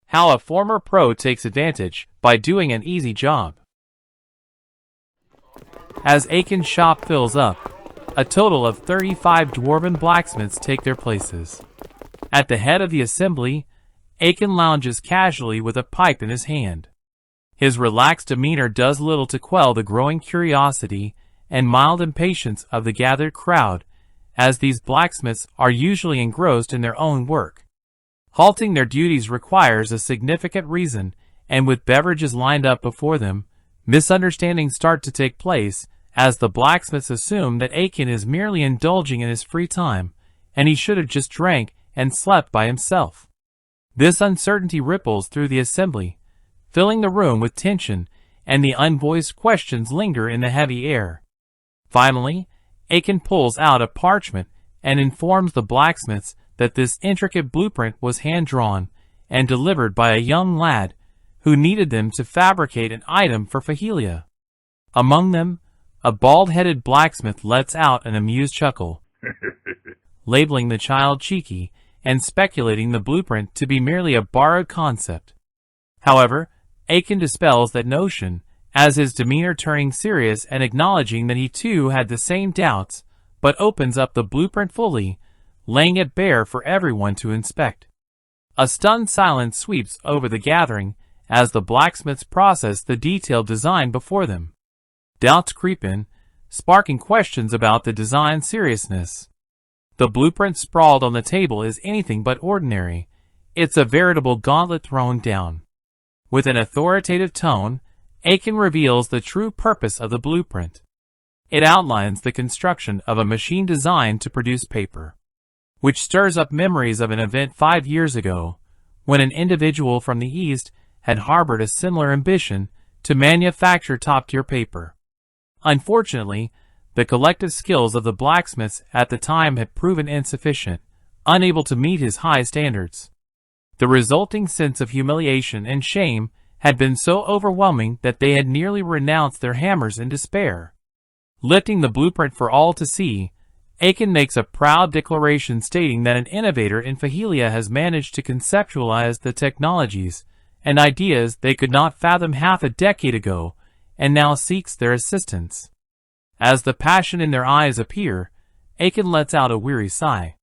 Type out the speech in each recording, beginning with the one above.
How a former pro takes advantage by doing an easy job. As Akin's shop fills up, a total of 35 dwarven blacksmiths take their places. At the head of the assembly, Akin lounges casually with a pipe in his hand. His relaxed demeanor does little to quell the growing curiosity and mild impatience of the gathered crowd, as these blacksmiths are usually engrossed in their own work. Halting their duties requires a significant reason, and with beverages lined up before them, misunderstandings start to take place, as the blacksmiths assume that Akin is merely indulging in his free time, and he should have just drank and slept by himself. This uncertainty ripples through the assembly, filling the room with tension, and the unvoiced questions linger in the heavy air. Finally, Akin pulls out a parchment and informs the blacksmiths that this intricate blueprint was hand-drawn and delivered by a young lad who needed them to fabricate an item for Fahelia. Among them, a bald-headed blacksmith lets out an amused chuckle, labeling the child cheeky and speculating the blueprint to be merely a borrowed concept. However, Akin dispels that notion, as his demeanor turning serious and acknowledging that he too had the same doubts, but opens up the blueprint fully, laying it bare for everyone to inspect. A stunned silence sweeps over the gathering as the blacksmiths process the detailed design before them. Doubts creep in, sparking questions about the design's seriousness. The blueprint sprawled on the table is anything but ordinary. It's a veritable gauntlet thrown down. With an authoritative tone, Akin reveals the true purpose of the blueprint. It outlines the construction of a machine designed to produce paper, which stirs up memories of an event 5 years ago, when an individual from the East had harbored a similar ambition to manufacture top-tier paper. Unfortunately, the collective skills of the blacksmiths at the time had proven insufficient, unable to meet his high standards. The resulting sense of humiliation and shame had been so overwhelming that they had nearly renounced their hammers in despair. Lifting the blueprint for all to see, Akin makes a proud declaration stating that an innovator in Fahelia has managed to conceptualize the technologies and ideas they could not fathom half a decade ago, and now seeks their assistance. As the passion in their eyes appear, Akin lets out a weary sigh.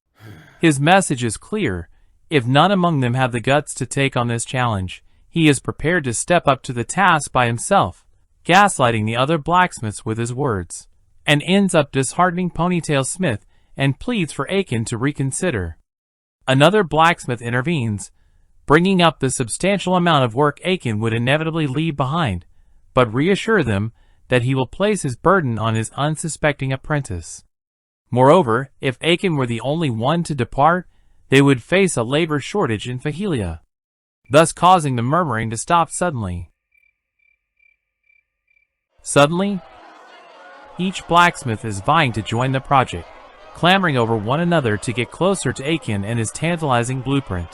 His message is clear: if none among them have the guts to take on this challenge, he is prepared to step up to the task by himself, gaslighting the other blacksmiths with his words, and ends up disheartening Ponytail Smith and pleads for Akin to reconsider. Another blacksmith intervenes, bringing up the substantial amount of work Akin would inevitably leave behind, but reassure them that he will place his burden on his unsuspecting apprentice. Moreover, if Akin were the only one to depart, they would face a labor shortage in Fahelia, thus causing the murmuring to stop suddenly. Suddenly, each blacksmith is vying to join the project, clamoring over one another to get closer to Akin and his tantalizing blueprint.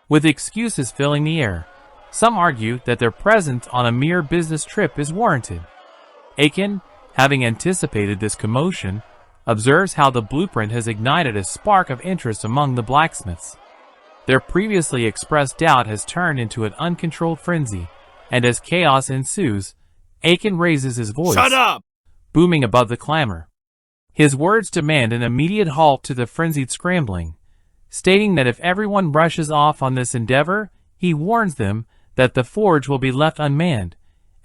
With excuses filling the air, some argue that their presence on a mere business trip is warranted. Akin, having anticipated this commotion, observes how the blueprint has ignited a spark of interest among the blacksmiths. Their previously expressed doubt has turned into an uncontrolled frenzy, and as chaos ensues, Akin raises his voice, "Shut up!" booming above the clamor. His words demand an immediate halt to the frenzied scrambling, stating that if everyone rushes off on this endeavor, he warns them that the forge will be left unmanned,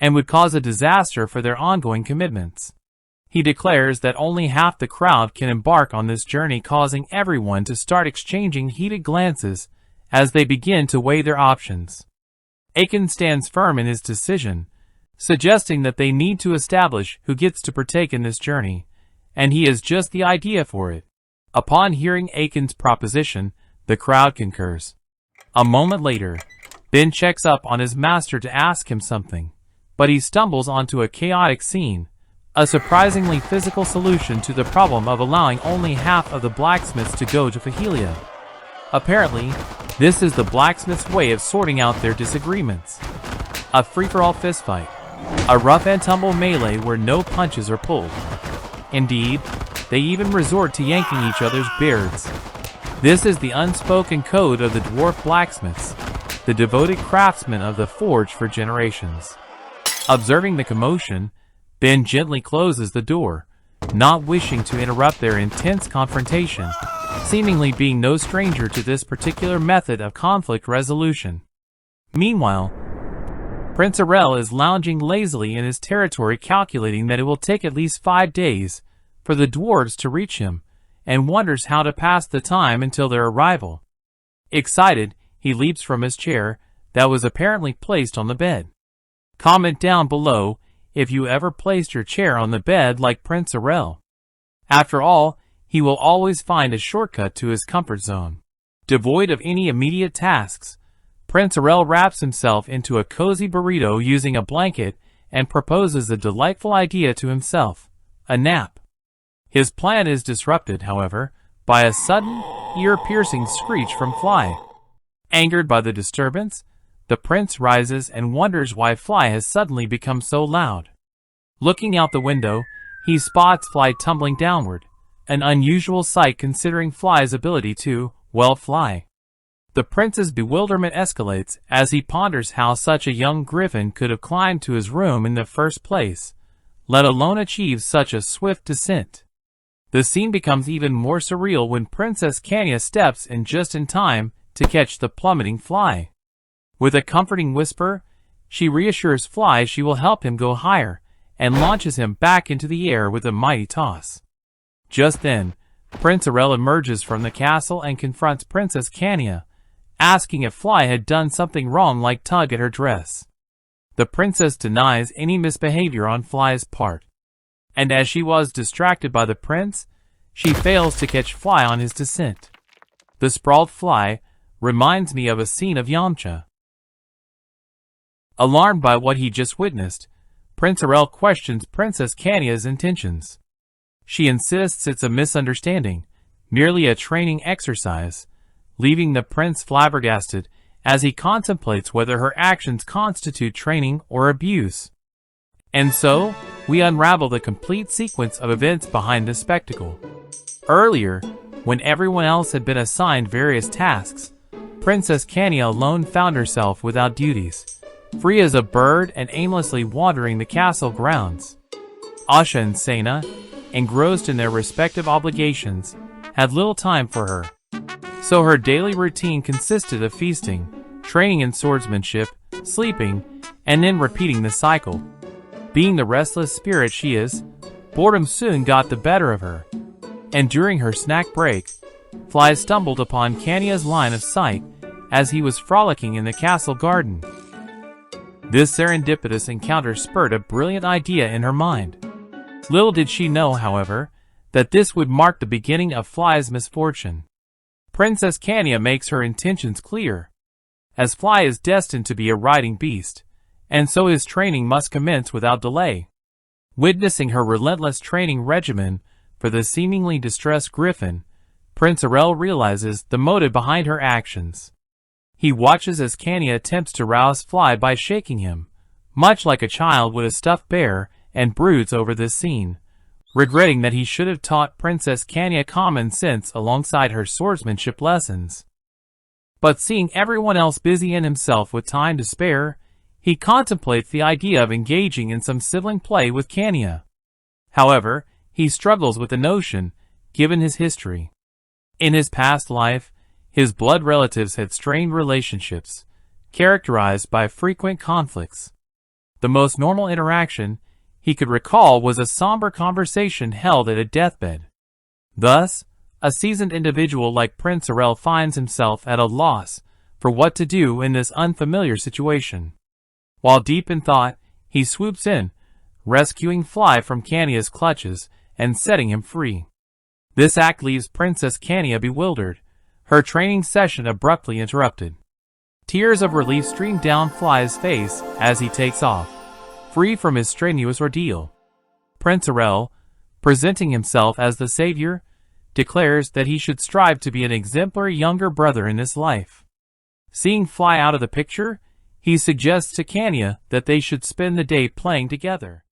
and would cause a disaster for their ongoing commitments. He declares that only half the crowd can embark on this journey, causing everyone to start exchanging heated glances as they begin to weigh their options. Akin stands firm in his decision, suggesting that they need to establish who gets to partake in this journey, and he has just the idea for it. Upon hearing Akin's proposition, the crowd concurs. A moment later, Ben checks up on his master to ask him something, but he stumbles onto a chaotic scene, a surprisingly physical solution to the problem of allowing only half of the blacksmiths to go to Fahelia. Apparently, this is the blacksmith's way of sorting out their disagreements. A free-for-all fistfight. A rough-and-tumble melee where no punches are pulled. Indeed, they even resort to yanking each other's beards. This is the unspoken code of the dwarf blacksmiths, the devoted craftsman of the forge for generations. Observing the commotion, Ben gently closes the door, not wishing to interrupt their intense confrontation, seemingly being no stranger to this particular method of conflict resolution. Meanwhile, Prince Arel is lounging lazily in his territory, calculating that it will take at least 5 days for the dwarves to reach him, and wonders how to pass the time until their arrival. Excited, he leaps from his chair that was apparently placed on the bed. Comment down below if you ever placed your chair on the bed like Prince Arel. After all, he will always find a shortcut to his comfort zone. Devoid of any immediate tasks, Prince Arel wraps himself into a cozy burrito using a blanket and proposes a delightful idea to himself: a nap. His plan is disrupted, however, by a sudden, ear-piercing screech from Fly. Angered by the disturbance, the prince rises and wonders why Fly has suddenly become so loud. Looking out the window, he spots Fly tumbling downward, an unusual sight considering Fly's ability to, well, fly. The prince's bewilderment escalates as he ponders how such a young griffin could have climbed to his room in the first place, let alone achieve such a swift descent. The scene becomes even more surreal when Princess Kanya steps in just in time to catch the plummeting Fly. With a comforting whisper, she reassures Fly she will help him go higher, and launches him back into the air with a mighty toss. Just then, Prince Arel emerges from the castle and confronts Princess Kanya, asking if Fly had done something wrong like tug at her dress. The princess denies any misbehavior on Fly's part, and as she was distracted by the prince, she fails to catch Fly on his descent. The sprawled Fly reminds me of a scene of Yamcha. Alarmed by what he just witnessed, Prince Arel questions Princess Kanya's intentions. She insists it's a misunderstanding, merely a training exercise, leaving the prince flabbergasted as he contemplates whether her actions constitute training or abuse. And so, we unravel the complete sequence of events behind this spectacle. Earlier, when everyone else had been assigned various tasks, Princess Kanya alone found herself without duties, free as a bird and aimlessly wandering the castle grounds. Asha and Sena, engrossed in their respective obligations, had little time for her. So her daily routine consisted of feasting, training in swordsmanship, sleeping, and then repeating the cycle. Being the restless spirit she is, boredom soon got the better of her, and during her snack break, Fly stumbled upon Kanya's line of sight as he was frolicking in the castle garden. This serendipitous encounter spurred a brilliant idea in her mind. Little did she know, however, that this would mark the beginning of Fly's misfortune. Princess Kanya makes her intentions clear, as Fly is destined to be a riding beast, and so his training must commence without delay. Witnessing her relentless training regimen for the seemingly distressed griffin, Prince Arel realizes the motive behind her actions. He watches as Kanya attempts to rouse Fly by shaking him, much like a child would a stuffed bear, and broods over this scene, regretting that he should have taught Princess Kanya common sense alongside her swordsmanship lessons. But seeing everyone else busy and himself with time to spare, he contemplates the idea of engaging in some sibling play with Kanya. However, he struggles with the notion, given his history. In his past life, his blood relatives had strained relationships, characterized by frequent conflicts. The most normal interaction he could recall was a somber conversation held at a deathbed. Thus, a seasoned individual like Prince Arel finds himself at a loss for what to do in this unfamiliar situation. While deep in thought, he swoops in, rescuing Fly from Kanya's clutches and setting him free. This act leaves Princess Kanya bewildered, her training session abruptly interrupted. Tears of relief stream down Fly's face as he takes off, free from his strenuous ordeal. Prince Arel, presenting himself as the savior, declares that he should strive to be an exemplary younger brother in this life. Seeing Fly out of the picture, he suggests to Kanya that they should spend the day playing together.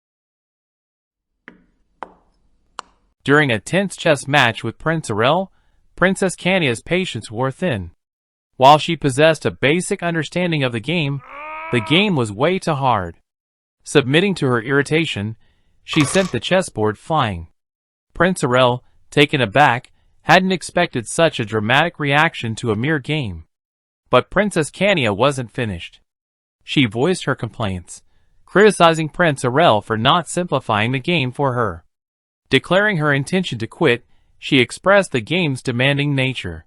During a tense chess match with Prince Arel, Princess Kanya's patience wore thin. While she possessed a basic understanding of the game was way too hard. Submitting to her irritation, she sent the chessboard flying. Prince Arel, taken aback, hadn't expected such a dramatic reaction to a mere game. But Princess Kania wasn't finished. She voiced her complaints, criticizing Prince Arel for not simplifying the game for her. Declaring her intention to quit, she expressed the game's demanding nature.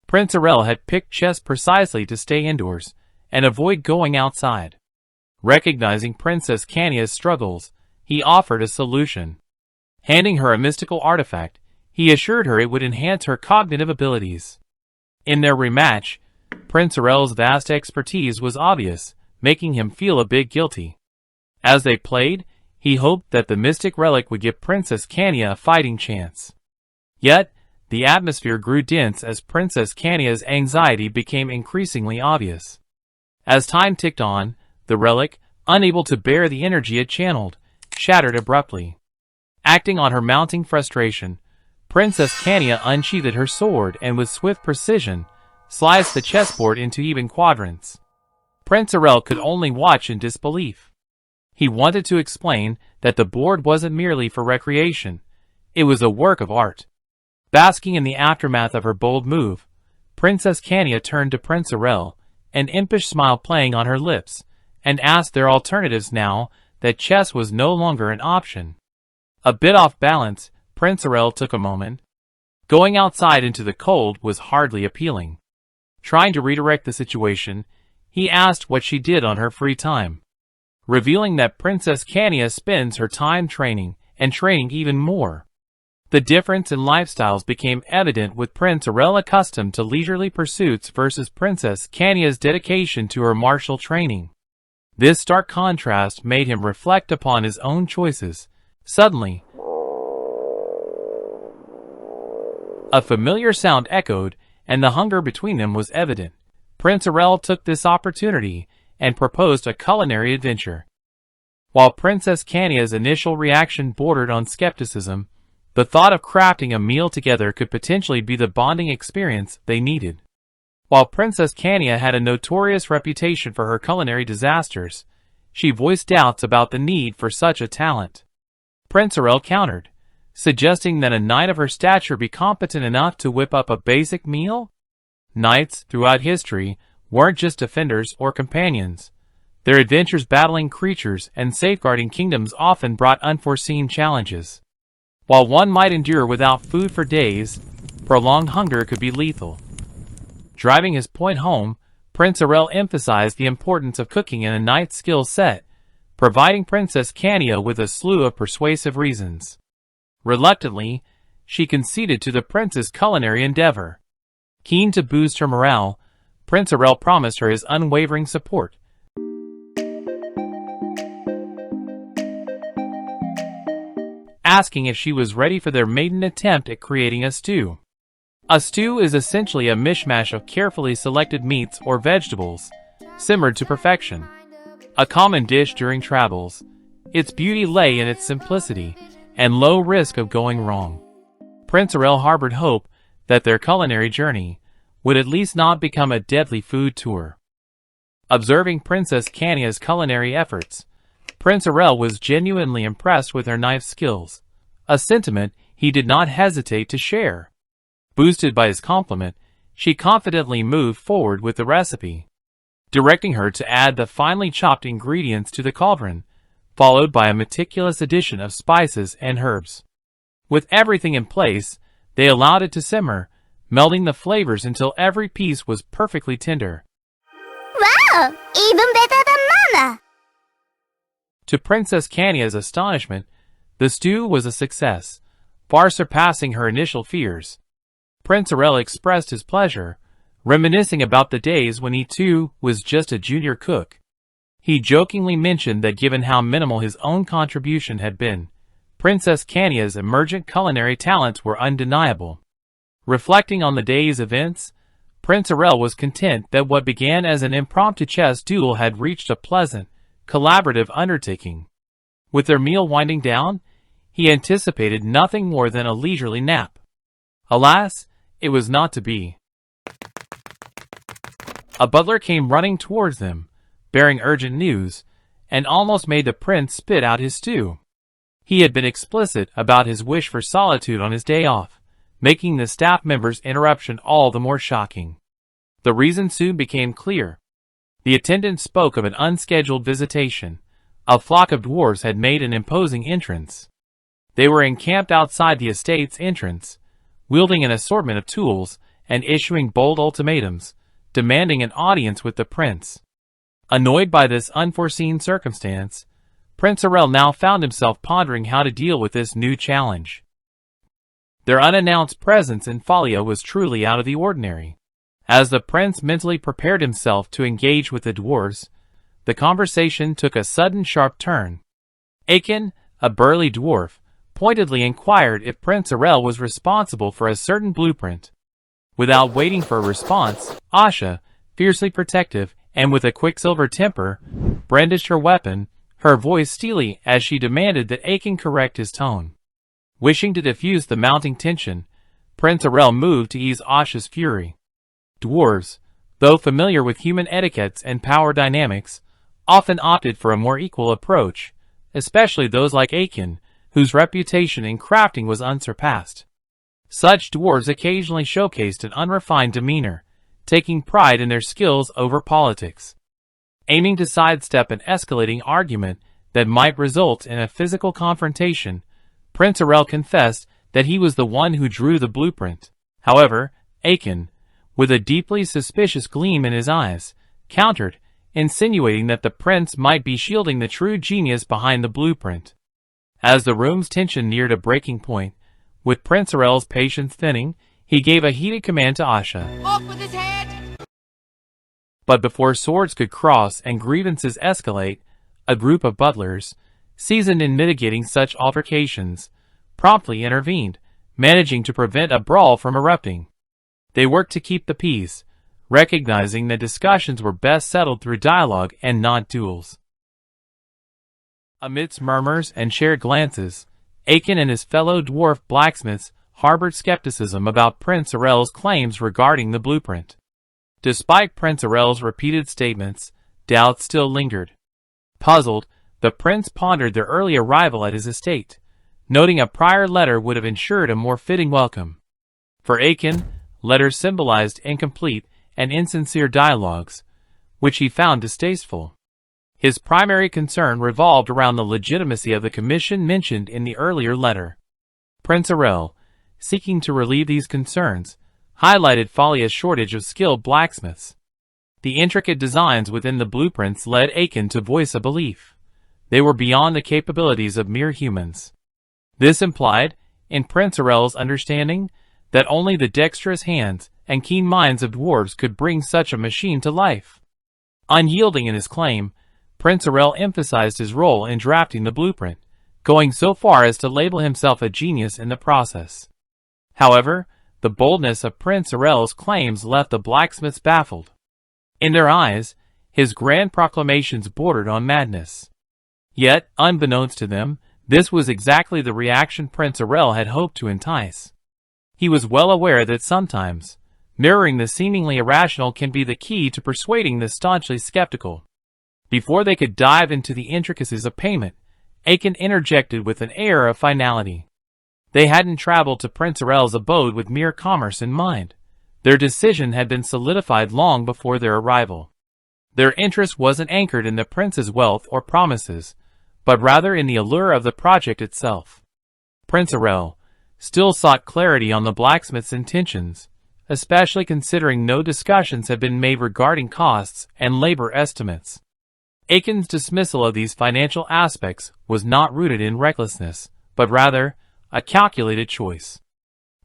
Prince Arel had picked chess precisely to stay indoors and avoid going outside. Recognizing Princess Kania's struggles, he offered a solution. Handing her a mystical artifact, he assured her it would enhance her cognitive abilities. In their rematch, Prince Arel's vast expertise was obvious, making him feel a bit guilty. As they played, he hoped that the mystic relic would give Princess Kania a fighting chance. Yet, the atmosphere grew dense as Princess Kania's anxiety became increasingly obvious. As time ticked on, the relic, unable to bear the energy it channeled, shattered abruptly. Acting on her mounting frustration, Princess Kania unsheathed her sword and with swift precision, sliced the chessboard into even quadrants. Prince Arel could only watch in disbelief. He wanted to explain that the board wasn't merely for recreation, it was a work of art. Basking in the aftermath of her bold move, Princess Kania turned to Prince Arel, an impish smile playing on her lips, and asked their alternatives now that chess was no longer an option. A bit off balance, Prince Arel took a moment. Going outside into the cold was hardly appealing. Trying to redirect the situation, he asked what she did on her free time, revealing that Princess Kania spends her time training, and training even more. The difference in lifestyles became evident with Prince Arel accustomed to leisurely pursuits versus Princess Kania's dedication to her martial training. This stark contrast made him reflect upon his own choices. Suddenly, a familiar sound echoed, and the hunger between them was evident. Prince Arel took this opportunity and proposed a culinary adventure. While Princess Kania's initial reaction bordered on skepticism, the thought of crafting a meal together could potentially be the bonding experience they needed. While Princess Kania had a notorious reputation for her culinary disasters, she voiced doubts about the need for such a talent. Prince Arel countered, suggesting that a knight of her stature be competent enough to whip up a basic meal. Knights, throughout history, weren't just defenders or companions. Their adventures battling creatures and safeguarding kingdoms often brought unforeseen challenges. While one might endure without food for days, prolonged hunger could be lethal. Driving his point home, Prince Arel emphasized the importance of cooking in a knight's skill set, providing Princess Kania with a slew of persuasive reasons. Reluctantly, she conceded to the prince's culinary endeavor. Keen to boost her morale, Prince Arel promised her his unwavering support. Asking if she was ready for their maiden attempt at creating a stew. A stew is essentially a mishmash of carefully selected meats or vegetables, simmered to perfection. A common dish during travels, its beauty lay in its simplicity and low risk of going wrong. Prince Arel harbored hope that their culinary journey would at least not become a deadly food tour. Observing Princess Kania's culinary efforts, Prince Arel was genuinely impressed with her knife skills, a sentiment he did not hesitate to share. Boosted by his compliment, she confidently moved forward with the recipe, directing her to add the finely chopped ingredients to the cauldron, followed by a meticulous addition of spices and herbs. With everything in place, they allowed it to simmer, melding the flavors until every piece was perfectly tender. Wow! Even better than Mana! To Princess Kania's astonishment, the stew was a success, far surpassing her initial fears. Prince Arel expressed his pleasure, reminiscing about the days when he too was just a junior cook. He jokingly mentioned that given how minimal his own contribution had been, Princess Kania's emergent culinary talents were undeniable. Reflecting on the day's events, Prince Arel was content that what began as an impromptu chess duel had reached a pleasant, collaborative undertaking. With their meal winding down, he anticipated nothing more than a leisurely nap. Alas, it was not to be. A butler came running towards them, bearing urgent news, and almost made the prince spit out his stew. He had been explicit about his wish for solitude on his day off, making the staff member's interruption all the more shocking. The reason soon became clear. The attendant spoke of an unscheduled visitation. A flock of dwarves had made an imposing entrance. They were encamped outside the estate's entrance, wielding an assortment of tools and issuing bold ultimatums, demanding an audience with the prince. Annoyed by this unforeseen circumstance, Prince Arel now found himself pondering how to deal with this new challenge. Their unannounced presence in Falia was truly out of the ordinary. As the prince mentally prepared himself to engage with the dwarves, the conversation took a sudden sharp turn. Aiken, a burly dwarf, pointedly inquired if Prince Arel was responsible for a certain blueprint. Without waiting for a response, Asha, fiercely protective and with a quicksilver temper, brandished her weapon, her voice steely as she demanded that Aiken correct his tone. Wishing to diffuse the mounting tension, Prince Arel moved to ease Asha's fury. Dwarves, though familiar with human etiquettes and power dynamics, often opted for a more equal approach, especially those like Aiken, whose reputation in crafting was unsurpassed. Such dwarves occasionally showcased an unrefined demeanor, taking pride in their skills over politics. Aiming to sidestep an escalating argument that might result in a physical confrontation, Prince Arel confessed that he was the one who drew the blueprint. However, Aiken, with a deeply suspicious gleam in his eyes, countered, insinuating that the prince might be shielding the true genius behind the blueprint. As the room's tension neared a breaking point, with Prince Arel's patience thinning, he gave a heated command to Asha. Off with his head! But before swords could cross and grievances escalate, a group of butlers, seasoned in mitigating such altercations, promptly intervened, managing to prevent a brawl from erupting. They worked to keep the peace, recognizing that discussions were best settled through dialogue and not duels. Amidst murmurs and shared glances, Aiken and his fellow dwarf blacksmiths harbored skepticism about Prince Arel's claims regarding the blueprint. Despite Prince Arel's repeated statements, doubts still lingered. Puzzled, the prince pondered their early arrival at his estate, noting a prior letter would have ensured a more fitting welcome. For Aiken, letters symbolized incomplete and insincere dialogues, which he found distasteful. His primary concern revolved around the legitimacy of the commission mentioned in the earlier letter. Prince Arel, seeking to relieve these concerns, highlighted Falia's shortage of skilled blacksmiths. The intricate designs within the blueprints led Aiken to voice a belief. They were beyond the capabilities of mere humans. This implied, in Prince Arel's understanding, that only the dexterous hands and keen minds of dwarves could bring such a machine to life. Unyielding in his claim, Prince Arel emphasized his role in drafting the blueprint, going so far as to label himself a genius in the process. However, the boldness of Prince Arel's claims left the blacksmiths baffled. In their eyes, his grand proclamations bordered on madness. Yet, unbeknownst to them, this was exactly the reaction Prince Arel had hoped to entice. He was well aware that sometimes, mirroring the seemingly irrational can be the key to persuading the staunchly skeptical. Before they could dive into the intricacies of payment, Aiken interjected with an air of finality. They hadn't traveled to Prince Arel's abode with mere commerce in mind. Their decision had been solidified long before their arrival. Their interest wasn't anchored in the prince's wealth or promises, but rather in the allure of the project itself. Prince Arel still sought clarity on the blacksmith's intentions, especially considering no discussions had been made regarding costs and labor estimates. Aiken's dismissal of these financial aspects was not rooted in recklessness, but rather a calculated choice.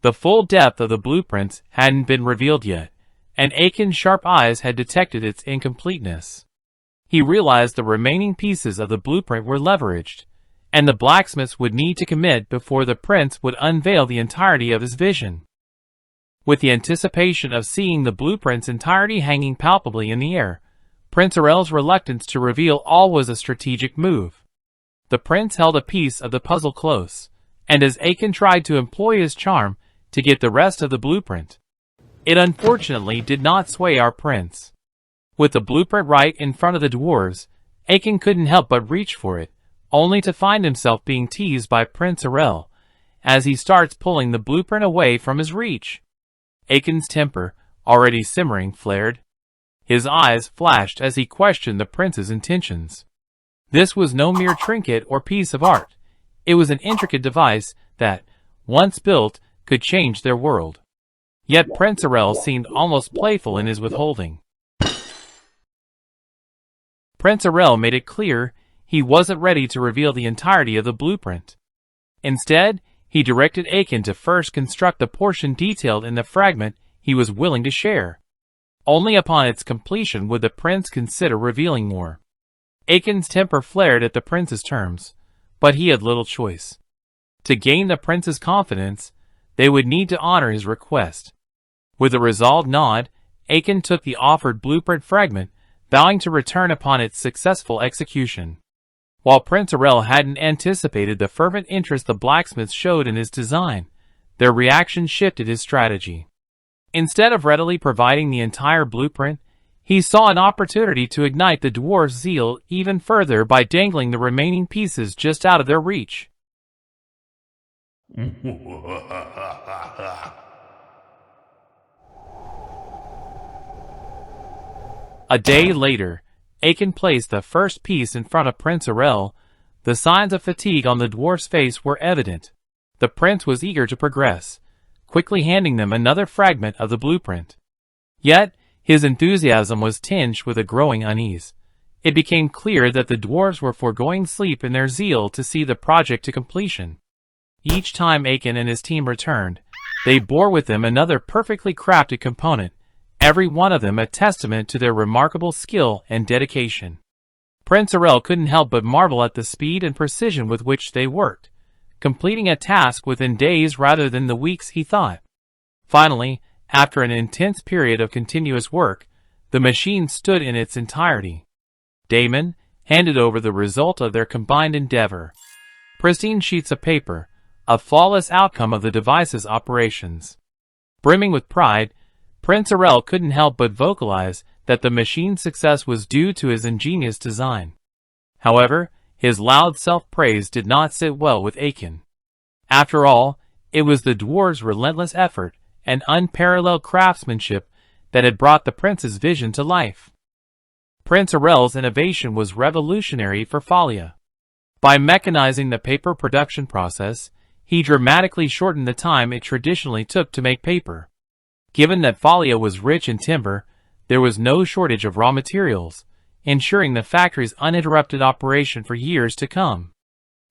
The full depth of the blueprints hadn't been revealed yet, and Aiken's sharp eyes had detected its incompleteness. He realized the remaining pieces of the blueprint were leveraged, and the blacksmiths would need to commit before the prince would unveil the entirety of his vision. With the anticipation of seeing the blueprint's entirety hanging palpably in the air, Prince Arel's reluctance to reveal all was a strategic move. The prince held a piece of the puzzle close, and as Aiken tried to employ his charm to get the rest of the blueprint, it unfortunately did not sway our prince. With the blueprint right in front of the dwarves, Aiken couldn't help but reach for it, only to find himself being teased by Prince Arel as he starts pulling the blueprint away from his reach. Aiken's temper, already simmering, flared. His eyes flashed as he questioned the prince's intentions. This was no mere trinket or piece of art. It was an intricate device that, once built, could change their world. Yet Prince Arel seemed almost playful in his withholding. Prince Arel made it clear he wasn't ready to reveal the entirety of the blueprint. Instead, he directed Aiken to first construct the portion detailed in the fragment he was willing to share. Only upon its completion would the prince consider revealing more. Aiken's temper flared at the prince's terms, but he had little choice. To gain the prince's confidence, they would need to honor his request. With a resolved nod, Aiken took the offered blueprint fragment, vowing to return upon its successful execution. While Prince Arel hadn't anticipated the fervent interest the blacksmiths showed in his design, their reaction shifted his strategy. Instead of readily providing the entire blueprint, he saw an opportunity to ignite the dwarves' zeal even further by dangling the remaining pieces just out of their reach. A day later, Aiken placed the first piece in front of Prince Arel. The signs of fatigue on the dwarf's face were evident. The prince was eager to progress, quickly handing them another fragment of the blueprint. Yet, his enthusiasm was tinged with a growing unease. It became clear that the dwarves were foregoing sleep in their zeal to see the project to completion. Each time Aiken and his team returned, they bore with them another perfectly crafted component, every one of them a testament to their remarkable skill and dedication. Prince Arel couldn't help but marvel at the speed and precision with which they worked, completing a task within days rather than the weeks he thought. Finally, after an intense period of continuous work, the machine stood in its entirety. Damon handed over the result of their combined endeavor. Pristine sheets of paper, a flawless outcome of the device's operations. Brimming with pride, Prince Arel couldn't help but vocalize that the machine's success was due to his ingenious design. However, his loud self-praise did not sit well with Aiken. After all, it was the dwarves' relentless effort and unparalleled craftsmanship that had brought the prince's vision to life. Prince Arel's innovation was revolutionary for Thalia. By mechanizing the paper production process, he dramatically shortened the time it traditionally took to make paper. Given that Thalia was rich in timber, there was no shortage of raw materials, ensuring the factory's uninterrupted operation for years to come.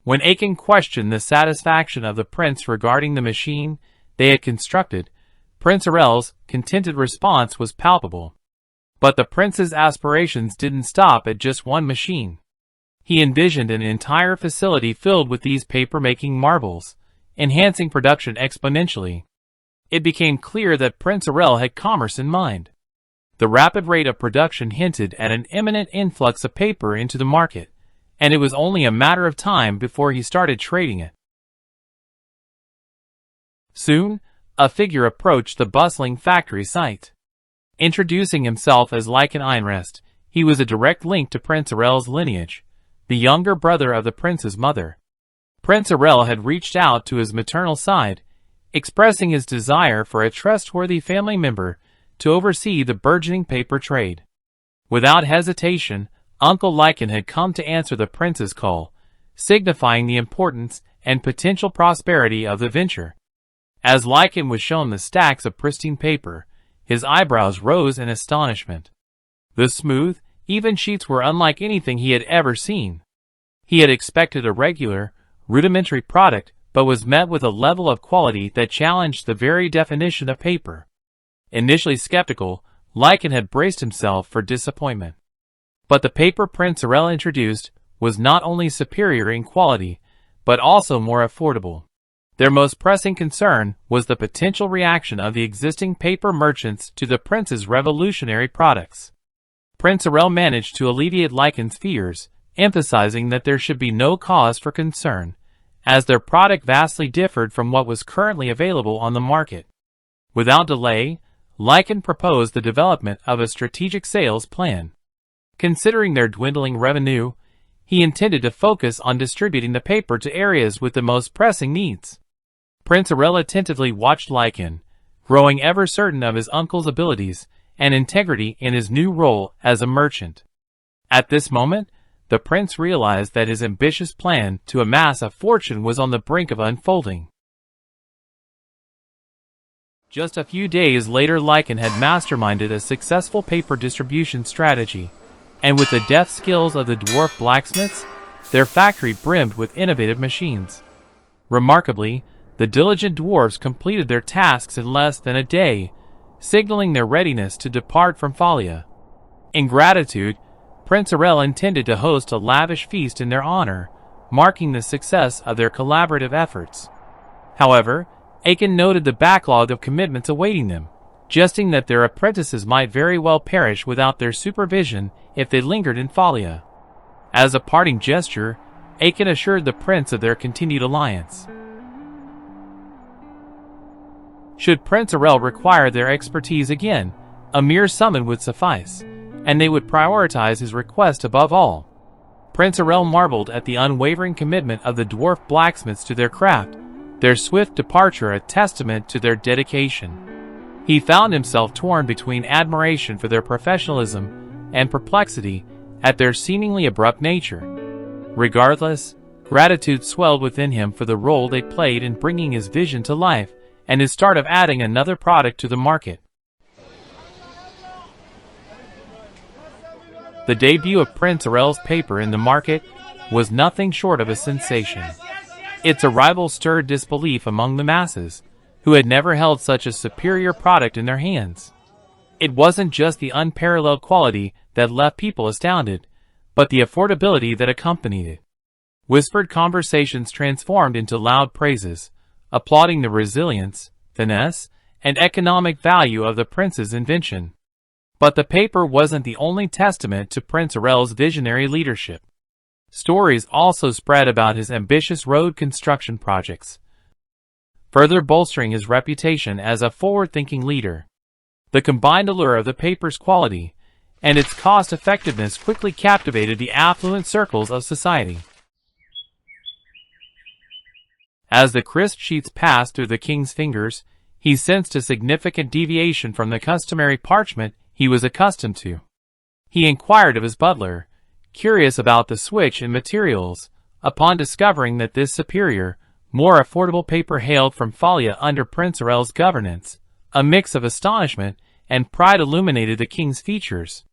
When Aiken questioned the satisfaction of the prince regarding the machine they had constructed, Prince Arel's contented response was palpable. But the prince's aspirations didn't stop at just one machine. He envisioned an entire facility filled with these paper-making marvels, enhancing production exponentially. It became clear that Prince Arel had commerce in mind. The rapid rate of production hinted at an imminent influx of paper into the market, and it was only a matter of time before he started trading it. Soon, a figure approached the bustling factory site. Introducing himself as Lycan Einrest, he was a direct link to Prince Arel's lineage, the younger brother of the prince's mother. Prince Arel had reached out to his maternal side, expressing his desire for a trustworthy family member to oversee the burgeoning paper trade. Without hesitation, Uncle Lycan had come to answer the prince's call, signifying the importance and potential prosperity of the venture. As Lycan was shown the stacks of pristine paper, his eyebrows rose in astonishment. The smooth, even sheets were unlike anything he had ever seen. He had expected a regular, rudimentary product, but was met with a level of quality that challenged the very definition of paper. Initially skeptical, Lycan had braced himself for disappointment. But the paper Prince Arel introduced was not only superior in quality, but also more affordable. Their most pressing concern was the potential reaction of the existing paper merchants to the prince's revolutionary products. Prince Arel managed to alleviate Lycan's fears, emphasizing that there should be no cause for concern, as their product vastly differed from what was currently available on the market. Without delay, Lycan proposed the development of a strategic sales plan. Considering their dwindling revenue, he intended to focus on distributing the paper to areas with the most pressing needs. Prince Arel attentively watched Lycan, growing ever certain of his uncle's abilities and integrity in his new role as a merchant. At this moment, the prince realized that his ambitious plan to amass a fortune was on the brink of unfolding. Just a few days later, Lycan had masterminded a successful paper distribution strategy, and with the deft skills of the dwarf blacksmiths, their factory brimmed with innovative machines. Remarkably, the diligent dwarfs completed their tasks in less than a day, signaling their readiness to depart from Thalia. In gratitude, Prince Arel intended to host a lavish feast in their honor, marking the success of their collaborative efforts. However, Aiken noted the backlog of commitments awaiting them, jesting that their apprentices might very well perish without their supervision if they lingered in Thalia. As a parting gesture, Aiken assured the prince of their continued alliance. Should Prince Arel require their expertise again, a mere summon would suffice, and they would prioritize his request above all. Prince Arel marveled at the unwavering commitment of the dwarf blacksmiths to their craft, their swift departure a testament to their dedication. He found himself torn between admiration for their professionalism and perplexity at their seemingly abrupt nature. Regardless, gratitude swelled within him for the role they played in bringing his vision to life and his start of adding another product to the market. The debut of Prince Arel's paper in the market was nothing short of a sensation. Its arrival stirred disbelief among the masses, who had never held such a superior product in their hands. It wasn't just the unparalleled quality that left people astounded, but the affordability that accompanied it. Whispered conversations transformed into loud praises, applauding the resilience, finesse, and economic value of the prince's invention. But the paper wasn't the only testament to Prince Arel's visionary leadership. Stories also spread about his ambitious road construction projects, further bolstering his reputation as a forward-thinking leader. The combined allure of the paper's quality and its cost-effectiveness quickly captivated the affluent circles of society. As the crisp sheets passed through the king's fingers, he sensed a significant deviation from the customary parchment he was accustomed to. He inquired of his butler, curious about the switch in materials, upon discovering that this superior, more affordable paper hailed from Thalia under Prince Arel's governance. A mix of astonishment and pride illuminated the king's features.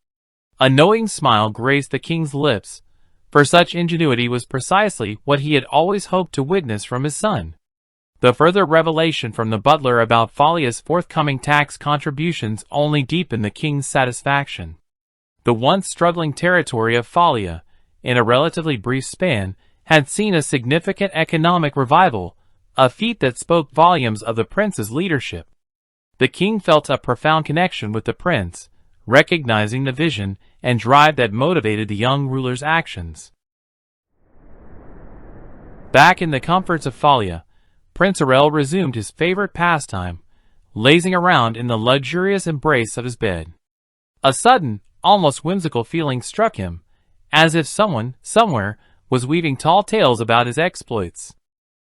A knowing smile graced the king's lips, for such ingenuity was precisely what he had always hoped to witness from his son. The further revelation from the butler about Thalia's forthcoming tax contributions only deepened the king's satisfaction. The once struggling territory of Thalia, in a relatively brief span, had seen a significant economic revival, a feat that spoke volumes of the prince's leadership. The king felt a profound connection with the prince, recognizing the vision and drive that motivated the young ruler's actions. Back in the comforts of Thalia, Prince Arel resumed his favorite pastime, lazing around in the luxurious embrace of his bed. A sudden, almost whimsical feeling struck him, as if someone, somewhere, was weaving tall tales about his exploits.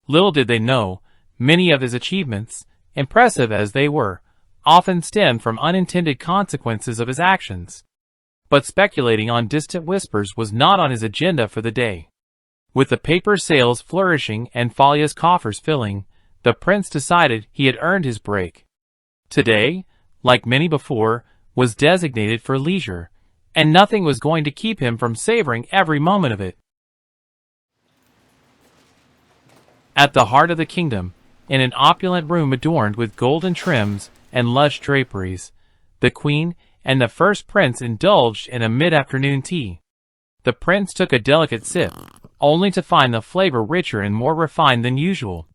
Little did they know, many of his achievements, impressive as they were, often stemmed from unintended consequences of his actions. But speculating on distant whispers was not on his agenda for the day. With the paper sales flourishing and Thalia's coffers filling, the prince decided he had earned his break. Today, like many before, was designated for leisure, and nothing was going to keep him from savoring every moment of it. At the heart of the kingdom, in an opulent room adorned with golden trims and lush draperies, the queen and the first prince indulged in a mid-afternoon tea. The prince took a delicate sip, only to find the flavor richer and more refined than usual.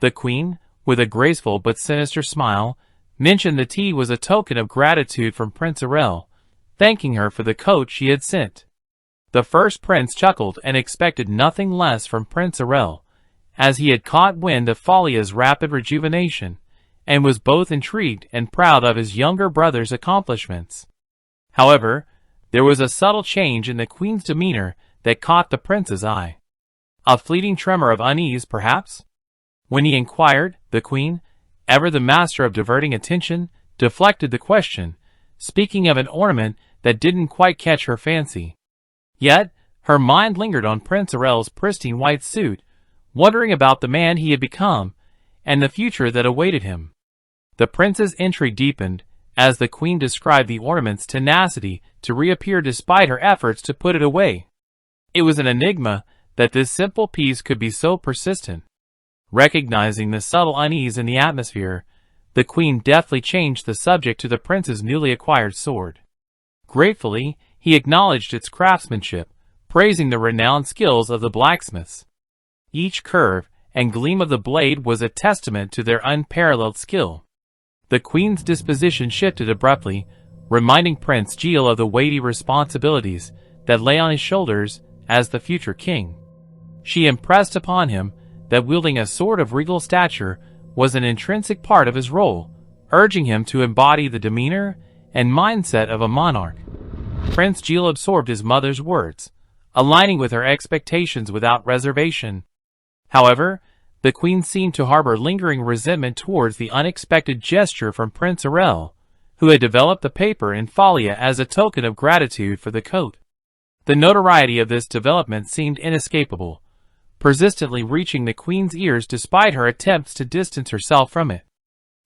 The queen, with a graceful but sinister smile, mentioned the tea was a token of gratitude from Prince Arel, thanking her for the coat she had sent. The first prince chuckled and expected nothing less from Prince Arel, as he had caught wind of Thalia's rapid rejuvenation, and was both intrigued and proud of his younger brother's accomplishments. However, there was a subtle change in the queen's demeanor that caught the prince's eye. A fleeting tremor of unease, perhaps? When he inquired, the queen, ever the master of diverting attention, deflected the question, speaking of an ornament that didn't quite catch her fancy. Yet, her mind lingered on Prince Arel's pristine white suit, wondering about the man he had become, and the future that awaited him. The prince's intrigue deepened, as the queen described the ornament's tenacity to reappear despite her efforts to put it away. It was an enigma that this simple piece could be so persistent. Recognizing the subtle unease in the atmosphere, the queen deftly changed the subject to the prince's newly acquired sword. Gratefully, he acknowledged its craftsmanship, praising the renowned skills of the blacksmiths. Each curve and gleam of the blade was a testament to their unparalleled skill. The queen's disposition shifted abruptly, reminding Prince Gil of the weighty responsibilities that lay on his shoulders as the future king. She impressed upon him that wielding a sword of regal stature was an intrinsic part of his role, urging him to embody the demeanor and mindset of a monarch. Prince Gil absorbed his mother's words, aligning with her expectations without reservation. However, the queen seemed to harbor lingering resentment towards the unexpected gesture from Prince Arel, who had developed the paper in follia as a token of gratitude for the coat. The notoriety of this development seemed inescapable, persistently reaching the queen's ears despite her attempts to distance herself from it.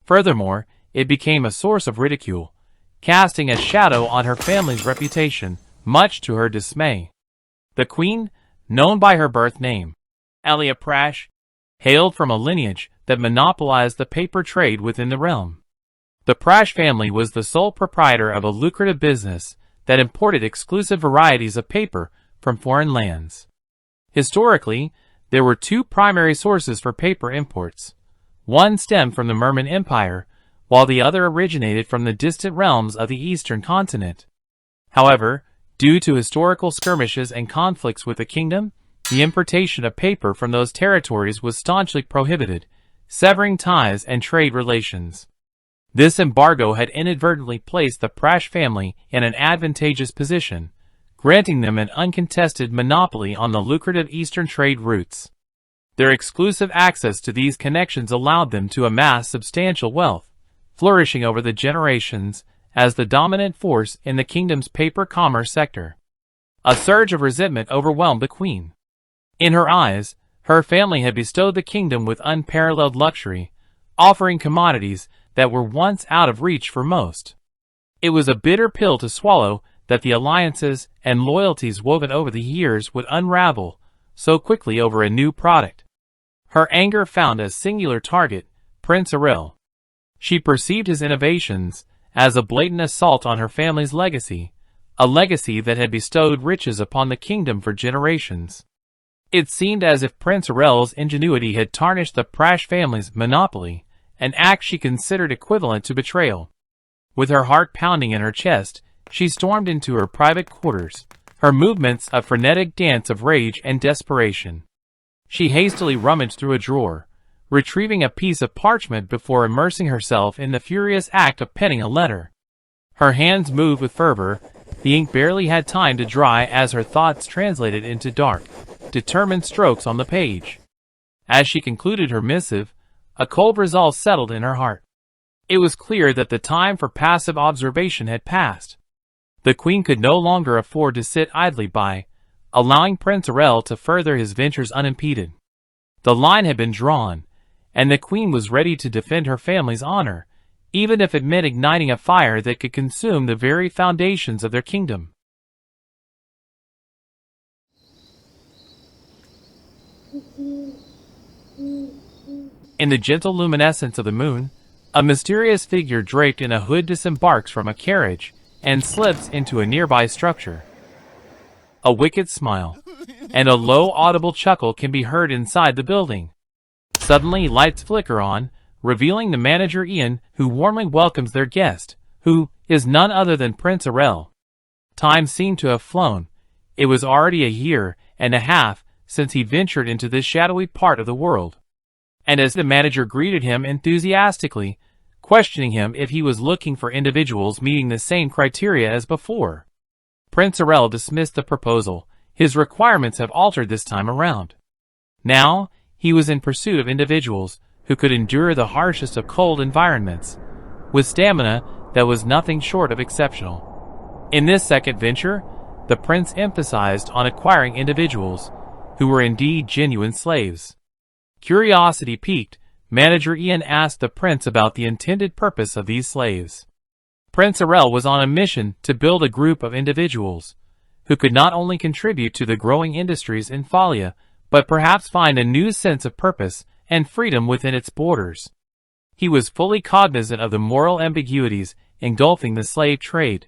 Furthermore, it became a source of ridicule, casting a shadow on her family's reputation, much to her dismay. The queen, known by her birth name, Alia Prash, hailed from a lineage that monopolized the paper trade within the realm. The Prash family was the sole proprietor of a lucrative business that imported exclusive varieties of paper from foreign lands. Historically, there were two primary sources for paper imports. One stemmed from the Merman Empire, while the other originated from the distant realms of the eastern continent. However, due to historical skirmishes and conflicts with the kingdom, the importation of paper from those territories was staunchly prohibited, severing ties and trade relations. This embargo had inadvertently placed the Prash family in an advantageous position, granting them an uncontested monopoly on the lucrative eastern trade routes. Their exclusive access to these connections allowed them to amass substantial wealth, flourishing over the generations as the dominant force in the kingdom's paper commerce sector. A surge of resentment overwhelmed the queen. In her eyes, her family had bestowed the kingdom with unparalleled luxury, offering commodities that were once out of reach for most. It was a bitter pill to swallow that the alliances and loyalties woven over the years would unravel so quickly over a new product. Her anger found a singular target, Prince Arel. She perceived his innovations as a blatant assault on her family's legacy, a legacy that had bestowed riches upon the kingdom for generations. It seemed as if Prince Arel's ingenuity had tarnished the Prash family's monopoly, an act she considered equivalent to betrayal. With her heart pounding in her chest, she stormed into her private quarters, her movements a frenetic dance of rage and desperation. She hastily rummaged through a drawer, retrieving a piece of parchment before immersing herself in the furious act of penning a letter. Her hands moved with fervor, the ink barely had time to dry as her thoughts translated into dark, determined strokes on the page. As she concluded her missive, a cold resolve settled in her heart. It was clear that the time for passive observation had passed. The queen could no longer afford to sit idly by, allowing Prince Arel to further his ventures unimpeded. The line had been drawn, and the queen was ready to defend her family's honor, even if it meant igniting a fire that could consume the very foundations of their kingdom. In the gentle luminescence of the moon, a mysterious figure draped in a hood disembarks from a carriage and slips into a nearby structure. A wicked smile and a low audible chuckle can be heard inside the building. Suddenly lights flicker on, revealing the manager Ian, who warmly welcomes their guest, who is none other than Prince Arel. Time seemed to have flown. It was already a year and a half since he ventured into this shadowy part of the world. And as the manager greeted him enthusiastically, questioning him if he was looking for individuals meeting the same criteria as before. Prince Arel dismissed the proposal. His requirements have altered this time around. Now, he was in pursuit of individuals who could endure the harshest of cold environments, with stamina that was nothing short of exceptional. In this second venture, the prince emphasized on acquiring individuals who were indeed genuine slaves. Curiosity piqued, Manager Ian asked the prince about the intended purpose of these slaves. Prince Arel was on a mission to build a group of individuals who could not only contribute to the growing industries in Thalia, but perhaps find a new sense of purpose and freedom within its borders. He was fully cognizant of the moral ambiguities engulfing the slave trade,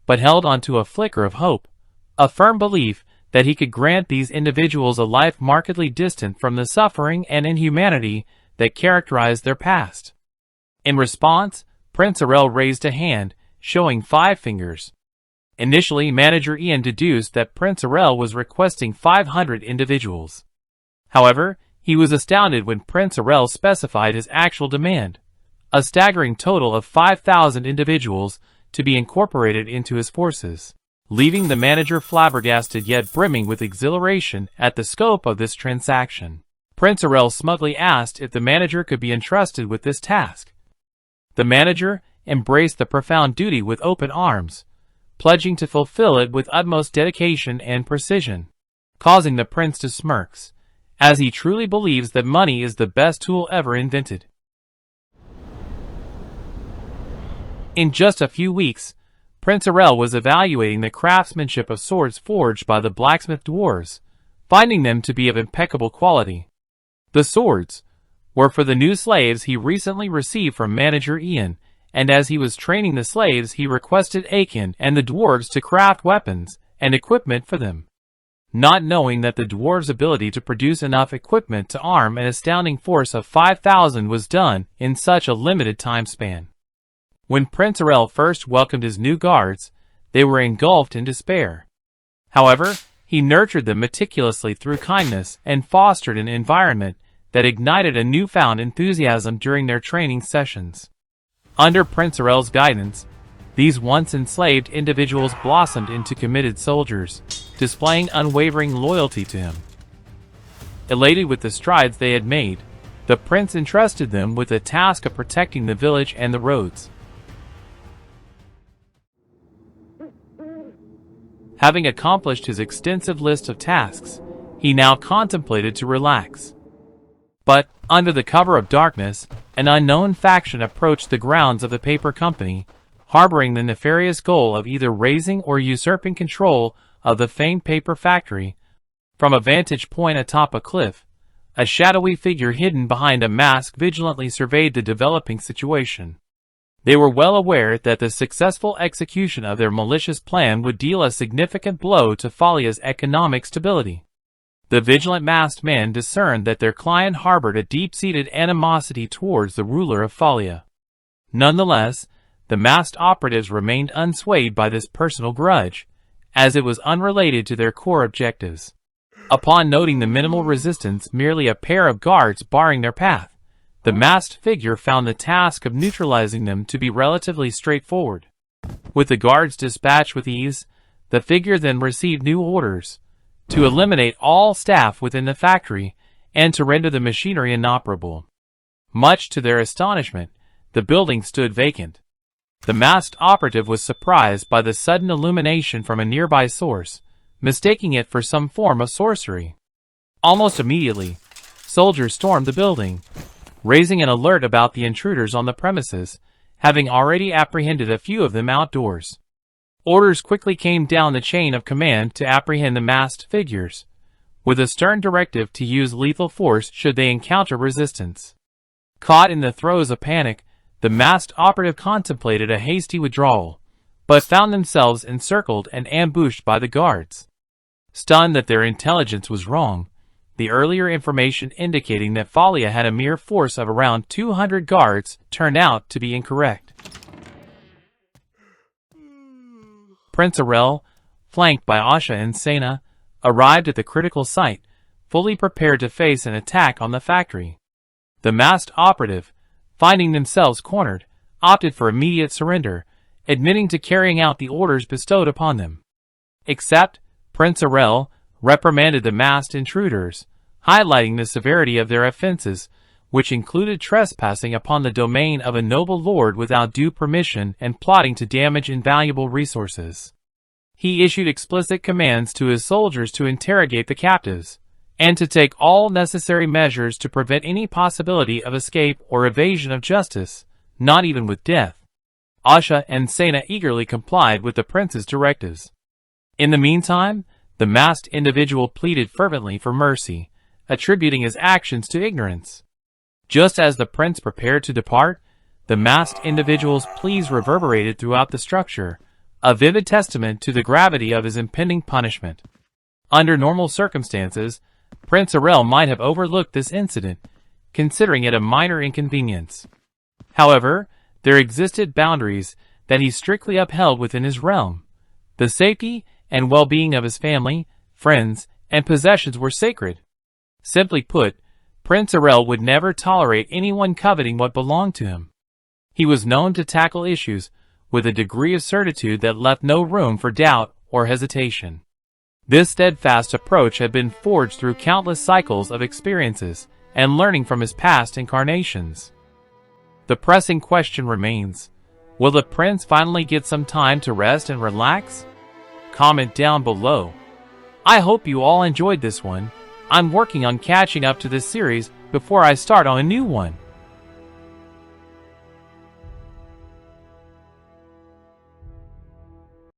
but held on to a flicker of hope, a firm belief that he could grant these individuals a life markedly distant from the suffering and inhumanity that characterized their past. In response, Prince Arel raised a hand, showing 5 fingers. Initially, Manager Ian deduced that Prince Arel was requesting 500 individuals. However, he was astounded when Prince Arel specified his actual demand, a staggering total of 5,000 individuals to be incorporated into his forces, leaving the manager flabbergasted yet brimming with exhilaration at the scope of this transaction. Prince Arel smugly asked if the manager could be entrusted with this task. The manager embraced the profound duty with open arms, pledging to fulfill it with utmost dedication and precision, causing the prince to smirk, as he truly believes that money is the best tool ever invented. In just a few weeks, Prince Arel was evaluating the craftsmanship of swords forged by the blacksmith dwarves, finding them to be of impeccable quality. The swords were for the new slaves he recently received from Manager Ian, and as he was training the slaves he requested Akin and the dwarves to craft weapons and equipment for them, not knowing that the dwarves' ability to produce enough equipment to arm an astounding force of 5,000 was done in such a limited time span. When Prince Arel first welcomed his new guards, they were engulfed in despair. However, he nurtured them meticulously through kindness and fostered an environment that ignited a newfound enthusiasm during their training sessions. Under Prince Arel's guidance, these once enslaved individuals blossomed into committed soldiers, displaying unwavering loyalty to him. Elated with the strides they had made, the prince entrusted them with the task of protecting the village and the roads. Having accomplished his extensive list of tasks, he now contemplated to relax. But, under the cover of darkness, an unknown faction approached the grounds of the paper company, harboring the nefarious goal of either raising or usurping control of the famed paper factory. From a vantage point atop a cliff, a shadowy figure hidden behind a mask vigilantly surveyed the developing situation. They were well aware that the successful execution of their malicious plan would deal a significant blow to Thalia's economic stability. The vigilant masked man discerned that their client harbored a deep-seated animosity towards the ruler of Thalia. Nonetheless, the masked operatives remained unswayed by this personal grudge, as it was unrelated to their core objectives. Upon noting the minimal resistance, merely a pair of guards barring their path, the masked figure found the task of neutralizing them to be relatively straightforward. With the guards dispatched with ease, the figure then received new orders to eliminate all staff within the factory and to render the machinery inoperable. Much to their astonishment, the building stood vacant. The masked operative was surprised by the sudden illumination from a nearby source, mistaking it for some form of sorcery. Almost immediately, soldiers stormed the building, raising an alert about the intruders on the premises, having already apprehended a few of them outdoors. Orders quickly came down the chain of command to apprehend the masked figures, with a stern directive to use lethal force should they encounter resistance. Caught in the throes of panic, the masked operative contemplated a hasty withdrawal, but found themselves encircled and ambushed by the guards. Stunned that their intelligence was wrong, the earlier information indicating that Thalia had a mere force of around 200 guards turned out to be incorrect. Prince Arel, flanked by Asha and Sena, arrived at the critical site, fully prepared to face an attack on the factory. The masked operative, finding themselves cornered, opted for immediate surrender, admitting to carrying out the orders bestowed upon them. Except, Prince Arel reprimanded the masked intruders, highlighting the severity of their offenses, which included trespassing upon the domain of a noble lord without due permission and plotting to damage invaluable resources. He issued explicit commands to his soldiers to interrogate the captives, and to take all necessary measures to prevent any possibility of escape or evasion of justice, not even with death. Asha and Sena eagerly complied with the prince's directives. In the meantime, the masked individual pleaded fervently for mercy, attributing his actions to ignorance. Just as the prince prepared to depart, the masked individual's pleas reverberated throughout the structure, a vivid testament to the gravity of his impending punishment. Under normal circumstances, Prince Arel might have overlooked this incident, considering it a minor inconvenience. However, there existed boundaries that he strictly upheld within his realm. The safety and well-being of his family, friends, and possessions were sacred. Simply put, Prince Arel would never tolerate anyone coveting what belonged to him. He was known to tackle issues with a degree of certitude that left no room for doubt or hesitation. This steadfast approach had been forged through countless cycles of experiences and learning from his past incarnations. The pressing question remains, will the prince finally get some time to rest and relax? Comment down below. I hope you all enjoyed this one. I'm working on catching up to this series before I start on a new one.